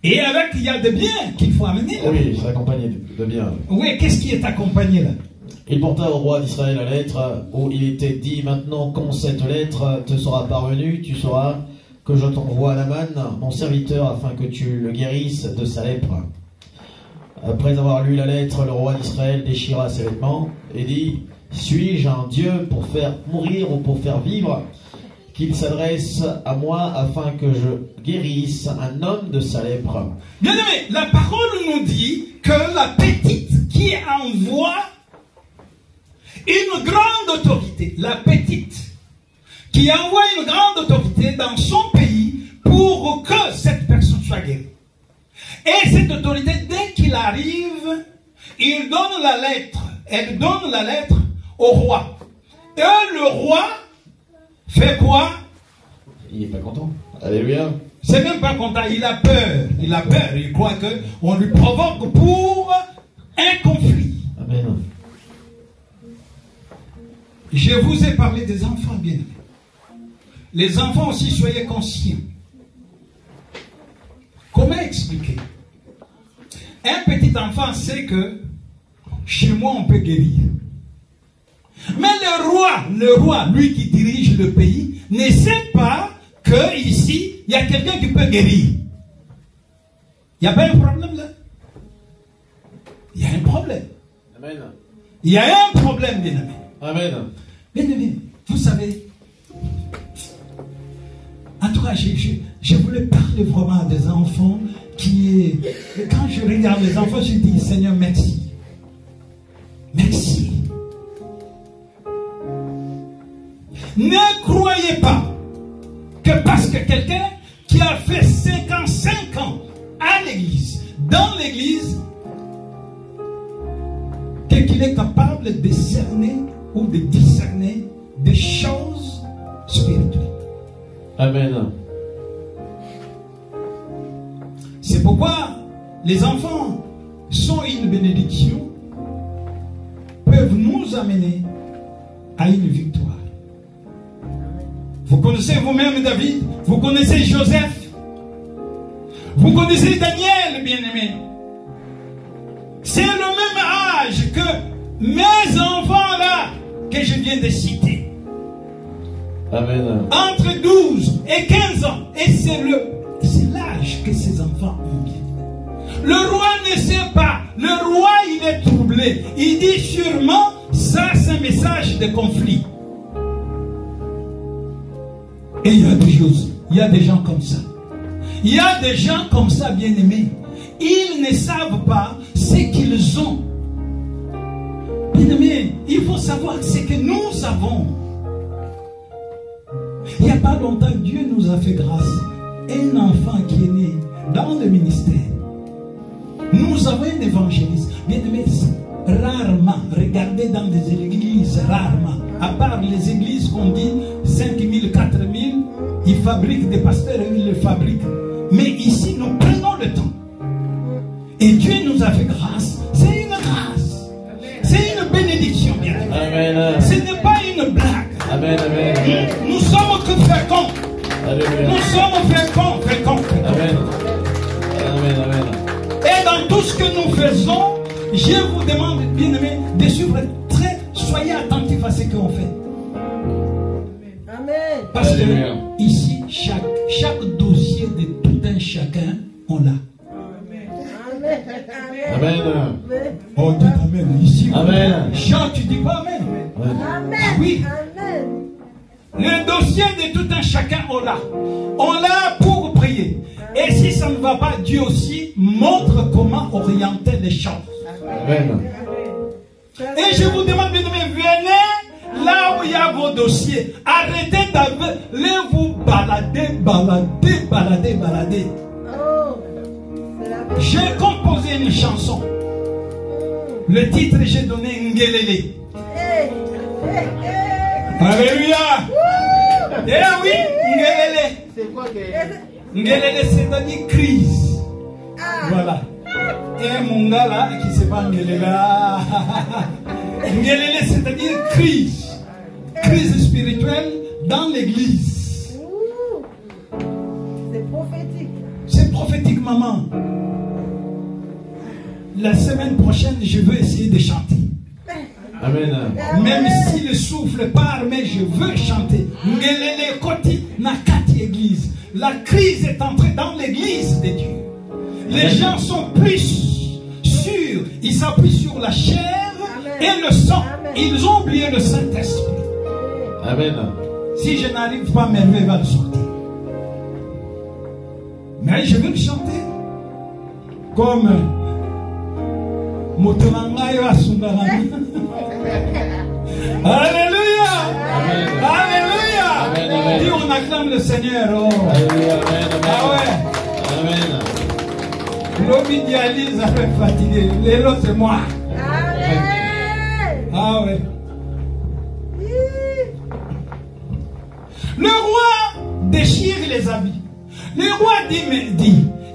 E: Et avec, il y a des biens qu'il faut amener là.
B: Oui, c'est accompagné de biens.
E: Oui, qu'est-ce qui est accompagné là?
B: Il porta au roi d'Israël la lettre où il était dit, maintenant quand cette lettre te sera parvenue, tu sauras que je t'envoie Naman, mon serviteur, afin que tu le guérisses de sa lèpre. Après avoir lu la lettre, le roi d'Israël déchira ses vêtements et dit, suis-je un Dieu pour faire mourir ou pour faire vivre, qu'il s'adresse à moi afin que je guérisse un homme de sa lèpre.
E: Bien aimé, la parole nous dit que la petite qui envoie une grande autorité, la petite, qui envoie une grande autorité dans son pays pour que cette personne soit guérie. Et cette autorité, dès qu'il arrive, il donne la lettre, elle donne la lettre au roi. Et le roi fait quoi?
B: Il n'est pas content. Alléluia.
E: C'est même pas content, il a peur. Il a peur, il croit qu'on lui provoque pour un conflit.
B: Amen.
E: Je vous ai parlé des enfants, bien aimés. Les enfants aussi, soyez conscients. Comment expliquer? Un petit enfant sait que chez moi on peut guérir. Mais le roi, lui qui dirige le pays, ne sait pas que ici il y a quelqu'un qui peut guérir. Il n'y a pas un problème là? Il y a un problème.
B: Amen.
E: Il y a un problème, bien aimé.
B: Amen.
E: Bien aimé, vous savez, en tout cas, je voulais parler vraiment des enfants qui... Quand je regarde les enfants, je dis, Seigneur, merci. Merci. Ne croyez pas que parce que quelqu'un qui a fait 55 ans à l'église, dans l'église, qu'il est capable de cerner ou de discerner des choses spirituelles.
B: Amen.
E: C'est pourquoi les enfants sont une bénédiction, peuvent nous amener à une victoire. Vous connaissez vous-même David, vous connaissez Joseph, vous connaissez Daniel, bien-aimé. C'est le même âge que mes enfants là que je viens de citer.
B: Amen.
E: Entre 12 et 15 ans. Et c'est l'âge que ces enfants ont bien. Le roi ne sait pas. Le roi, il est troublé. Il dit sûrement, ça c'est un message de conflit. Et il y a des choses. Il y a des gens comme ça. Il y a des gens comme ça, bien-aimés. Ils ne savent pas ce qu'ils ont. Bien-aimés, il faut savoir ce que nous avons. Il n'y a pas longtemps, Dieu nous a fait grâce. Un enfant qui est né dans le ministère. Nous avons un évangéliste. Bien-aimés, rarement, regardez dans des églises, rarement. À part les églises qu'on dit 5000, 4000, ils fabriquent des pasteurs et ils le fabriquent. Mais ici, nous prenons le temps. Et Dieu nous a fait grâce. C'est une grâce. C'est une bénédiction, bien.
B: Amen.
E: Ce n'est pas une blague.
B: Amen. Amen. Amen.
E: Nous sommes que fréquents.
B: Alléluia.
E: Nous sommes fréquents.
B: Amen. Amen. Amen.
E: Et dans tout ce que nous faisons, je vous demande, bien aimé, de suivre très, soyez attentifs à ce qu'on fait.
A: Amen.
E: Parce que
B: Alléluia.
E: ici, chaque dossier de tout un chacun, on l'a.
A: Amen.
B: Amen.
E: Oh, dites Amen. Ici,
B: Amen.
E: Jean, tu dis pas Amen.
A: Amen.
E: Oui.
A: Amen.
E: Le dossier de tout un chacun, on l'a. On l'a pour prier. Et si ça ne va pas, Dieu aussi montre comment orienter les choses.
B: Amen.
E: Et je vous demande, bien aimé, venez là où il y a vos dossiers. Arrêtez d'aller vous balader.
A: Oh, c'est la vérité.
E: J'ai composé une chanson. Le titre, j'ai donné Ngelele.
A: Hey, hey, hey.
E: Alléluia. Eh oui, Ngelele.
A: C'est quoi que...
E: Ngelele, c'est-à-dire crise.
A: Ah.
E: Voilà. Et mon gars là, qui ne sait pas Ngelela. Ngelele, c'est-à-dire crise. Crise spirituelle dans l'église.
A: Ouh. C'est prophétique.
E: C'est prophétique, maman. La semaine prochaine, je veux essayer de chanter.
B: Amen.
E: Même si le souffle part, mais je veux chanter. Ngelele koti na kati église. La crise est entrée dans l'église de Dieu. Les gens sont plus sûrs. Ils s'appuient sur la chair et le sang. Ils ont oublié le Saint-Esprit.
B: Amen.
E: Si je n'arrive pas, Merveille va le sortir. Mais je veux le chanter. Comme Motolangaï wa Sundarami. Alléluia.
B: Amen.
E: Alléluia.
B: Amen, amen.
E: Dis on acclame le Seigneur. Oh.
B: Alléluia. Amen.
E: Ah ouais.
B: Amen.
E: L'homme dialyse avec fatigué. L'élo c'est moi.
A: Amen.
E: Ah ouais. Le roi déchire les habits. Le roi dit,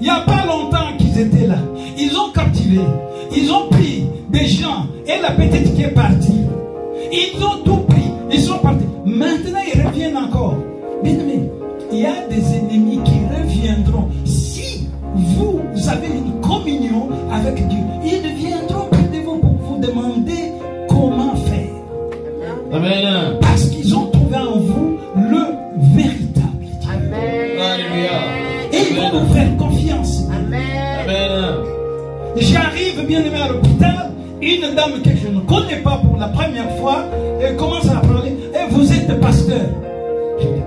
E: il n'y a pas longtemps qu'ils étaient là. Ils ont captivé. Ils ont pris des gens. Et la petite qui est partie. Ils ont tout pris. Ils sont partis. Maintenant, ils reviennent encore. Bien aimé, il y a des ennemis qui reviendront. Si vous avez une communion avec Dieu, ils viendront près de vous pour vous demander comment faire.
B: Amen.
E: Parce qu'ils ont trouvé en vous le véritable Dieu.
B: Alléluia.
E: Et ils vont vous faire confiance.
B: Amen.
E: J'arrive bien aimé à l'hôpital, une dame que je ne connais pas pour la première fois, elle commence à parler. Et vous êtes pasteur. Je dis,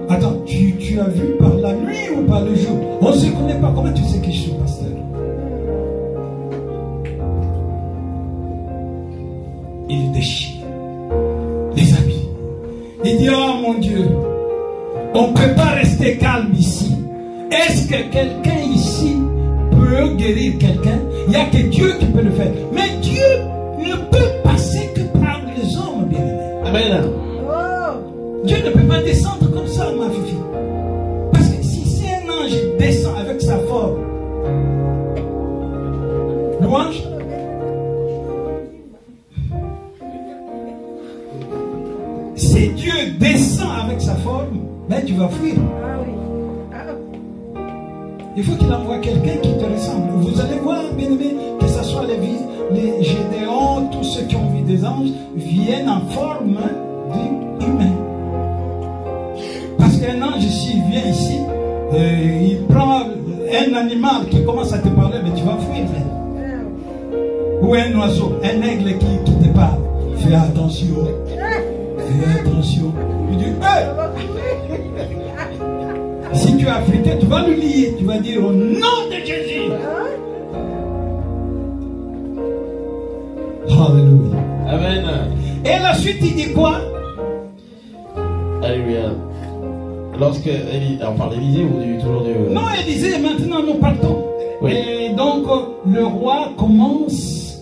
E: attends, tu as vu par la nuit ou par le jour? On ne se connaît pas. Comment tu sais que je suis pasteur? Il déchire les habits. Il dit, oh mon Dieu, on ne peut pas rester calme ici. Est-ce que quelqu'un ici peut guérir quelqu'un? Il n'y a que Dieu qui peut le faire. Mais Dieu ne peut passer que par les hommes, bien aimés.
B: Amen.
A: Oh.
E: Dieu ne peut pas descendre comme ça, ma fille. Parce que si c'est un ange qui descend avec sa forme, louange, si Dieu descend avec sa forme, ben tu vas fuir.
A: Ah oui. Ah.
E: Il faut qu'il envoie quelqu'un qui te ressemble. Vous allez voir, bien aimé, que ce soit les Gédéons, tous ceux qui ont vu des anges, viennent en forme d'humain. Parce qu'un ange, s'il vient ici, il prend un animal qui commence à te parler, mais tu vas fuir. Ou un oiseau, un aigle qui te parle. Fais attention. Fais attention. Il dit, hey! Si tu es africain, tu vas le lier. Tu vas dire au nom de Jésus. Alléluia.
B: Amen.
E: Et la suite, il dit quoi?
B: Alléluia. Lorsque on parle d'Élysée ou toujours du...
E: Non, Élisée, maintenant nous partons.
B: Oui.
E: Et donc, le roi commence.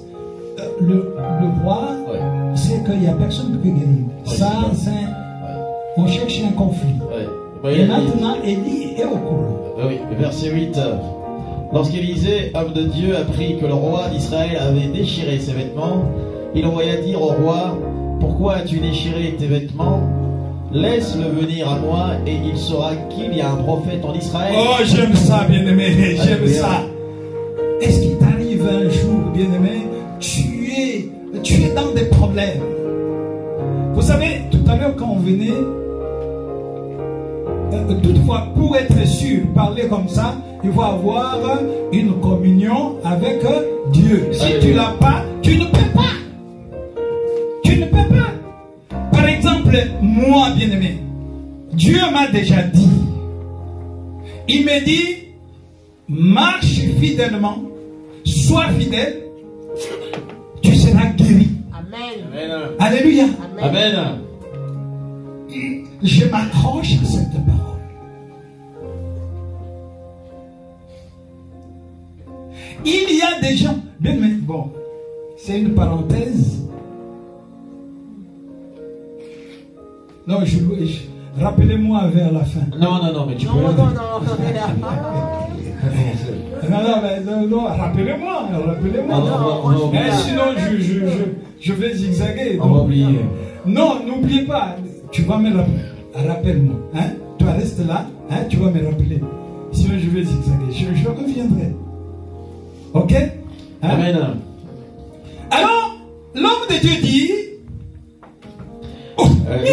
E: Le roi,
B: Ouais.
E: c'est qu'il n'y a personne qui peut guérir.
B: Oui,
E: Ça,
B: c'est
E: c'est. On cherche un conflit.
B: Ouais. Bah,
E: Et maintenant, Élie est au courant.
B: Oui, verset 8. Lorsqu'Élisée, homme de Dieu, apprit que le roi d'Israël avait déchiré ses vêtements, il envoya dire au roi, pourquoi as-tu déchiré tes vêtements? Laisse-le venir à moi et il saura qu'il y a un prophète en Israël.
E: Oh, j'aime ça, bien-aimé, j'aime
B: Alléluia.
E: ça. Est-ce qu'il t'arrive un jour, bien-aimé, tu es dans des problèmes? Vous savez, tout à l'heure quand on venait, toutefois, pour être sûr, parler comme ça, il faut avoir une communion avec Dieu. Si
B: Alléluia.
E: tu l'as pas, tu ne peux pas. Tu ne peux pas. Par exemple, moi, bien-aimé, Dieu m'a déjà dit, il me dit, marche fidèlement, sois fidèle, tu seras guéri.
A: Amen.
B: Amen.
E: Alléluia.
A: Amen.
B: Amen.
E: Je m'accroche à cette parole. Il y a des gens, bien, mais bon, c'est une parenthèse. Non, rappelez-moi vers la fin.
B: Non, mais tu peux.
A: Non.
E: Non, rappelez-moi.
B: Non.
E: Mais sinon, je vais zigzaguer.
B: On va oublier.
E: Non, n'oubliez pas. Tu vas me rappeler. Rappelle-moi. Hein? Toi, reste là. Hein? Tu vas me rappeler. Sinon, je vais zigzaguer. Je reviendrai. Ok? Hein?
B: Amen.
E: Alors, l'homme de Dieu dit,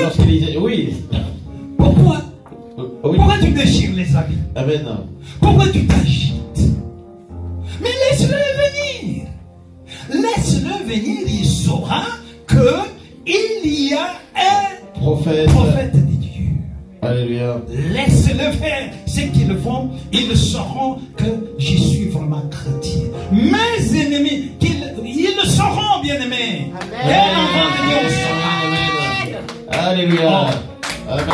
B: Lorsqu'il disait, oui.
E: pourquoi?
B: Oui.
E: Pourquoi tu déchires les habits?
B: Amen.
E: Pourquoi tu t'agites? Mais laisse-le venir. Laisse-le venir, il saura qu'il y a un
B: Prophète.
E: prophète de Dieu.
B: Alléluia.
E: Laisse-le faire. Ce qu'ils font, ils sauront que je suis vraiment chrétien. Mes ennemis, ils le sauront, bien-aimés.
A: Amen.
E: Et l'enfant de Dieu le saura.
B: Alléluia. Amen.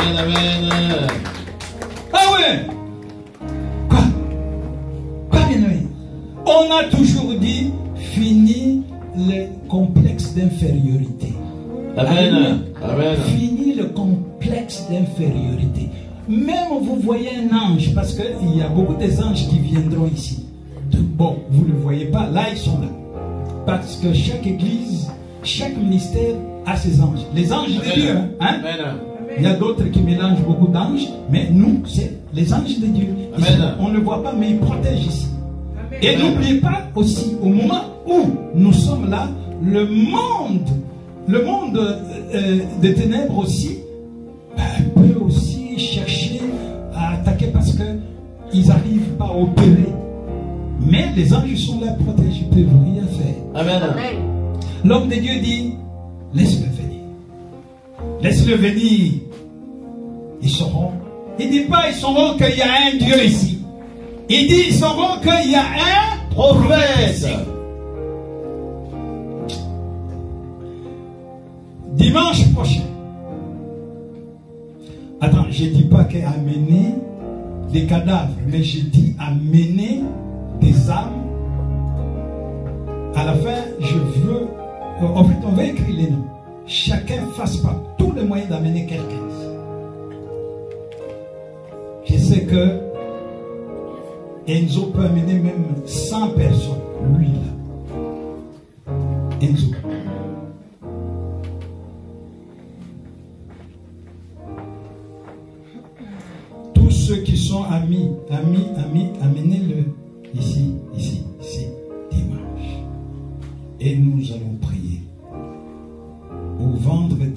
E: Ah ouais. Quoi, bien-aimé? On a toujours dit, fini le complexe d'infériorité.
B: Amen. Amen.
E: Fini le complexe d'infériorité. Même vous voyez un ange, parce qu'il y a beaucoup des anges qui viendront ici. Bon, vous ne le voyez pas, là ils sont là. Parce que chaque église, chaque ministère a ses anges. Les anges de Dieu, hein?
B: Amen.
E: Il y a d'autres qui mélangent beaucoup d'anges, mais nous, c'est les anges de Dieu.
B: Amen.
E: On ne le voit pas, mais ils protègent ici. Et
B: Amen.
E: n'oubliez pas aussi, au moment où nous sommes là, le monde des ténèbres aussi, peut aussi chercher à attaquer parce qu'ils n'arrivent pas à opérer. Mais les anges sont là, protégés, ils ne peuvent rien faire.
B: Amen.
A: Amen.
E: L'homme de Dieu dit, laisse-le venir. Laisse-le venir. Ils sauront. Il ne dit pas, ils sauront qu'il y a un Dieu ici. Il dit, ils sauront qu'il y a un
B: Prophète.
E: dimanche prochain. Attends, je ne dis pas qu'amener des cadavres, mais je dis amener des âmes. À la fin, je veux. En fait, on va écrire les noms. Chacun fasse par tous les moyens d'amener quelqu'un. Je sais que Enzo peut amener même 100 personnes. Lui là. Enzo. Tous ceux qui sont amis, amenez-le ici, dimanche. Et nous allons prier. Au vendredi